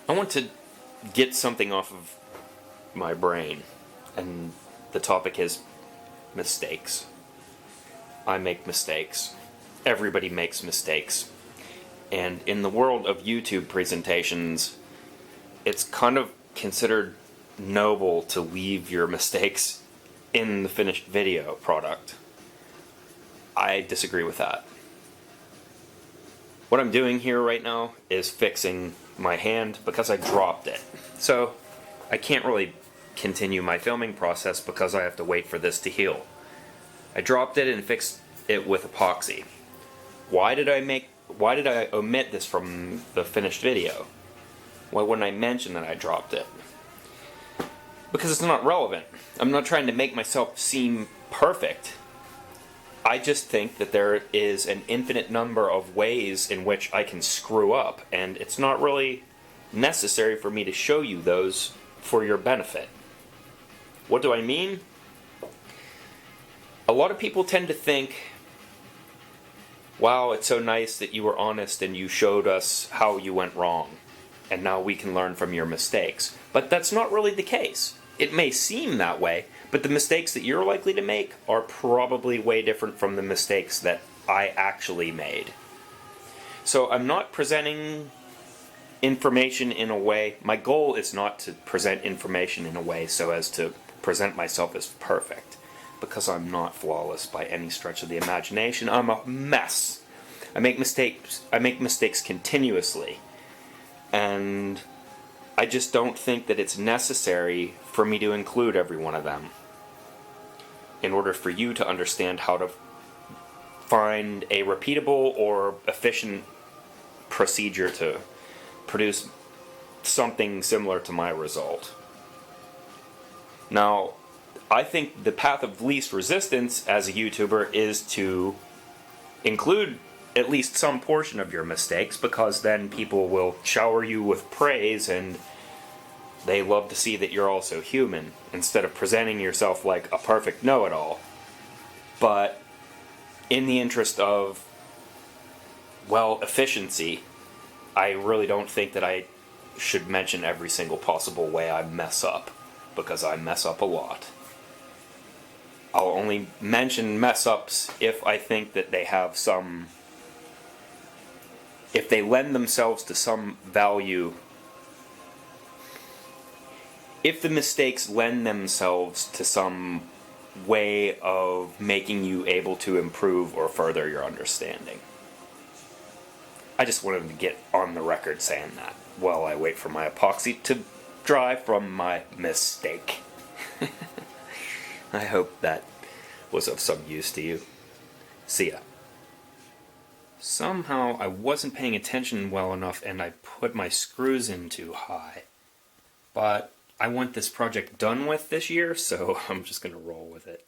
I want to get something off of my brain, and the topic is mistakes. I make mistakes. Everybody makes mistakes. And in the world of YouTube presentations, it's kind of considered noble to leave your mistakes in the finished video product. I disagree with that. What I'm doing here right now is fixing my hand because I dropped it. So I can't really continue my filming process because I have to wait for this to heal. I dropped it and fixed it with epoxy. Why did I omit this from the finished video? Why wouldn't I mention that I dropped it? Because it's not relevant. I'm not trying to make myself seem perfect. I just think that there is an infinite number of ways in which I can screw up, and it's not really necessary for me to show you those for your benefit. What do I mean? A lot of people tend to think, wow, it's so nice that you were honest and you showed us how you went wrong, and now we can learn from your mistakes. But that's not really the case. It may seem that way, but the mistakes that you're likely to make are probably way different from the mistakes that I actually made. So I'm not presenting information in a way, my goal is not to present information in a way so as to present myself as perfect, because I'm not flawless by any stretch of the imagination. I'm a mess. I make mistakes continuously, and I just don't think that it's necessary for me to include every one of them in order for you to understand how to find a repeatable or efficient procedure to produce something similar to my result. Now, I think the path of least resistance as a YouTuber is to include at least some portion of your mistakes, because then people will shower you with praise and they love to see that you're also human, instead of presenting yourself like a perfect know-it-all. But in the interest of, well, efficiency, I really don't think that I should mention every single possible way I mess up, because I mess up a lot. I'll only mention mess-ups if I think that they have some, if they lend themselves to some value, if the mistakes lend themselves to some way of making you able to improve or further your understanding. I just wanted to get on the record saying that while I wait for my epoxy to dry from my mistake. I hope that was of some use to you. See ya. Somehow I wasn't paying attention well enough and I put my screws in too high. But I want this project done with this year, so I'm just going to roll with it.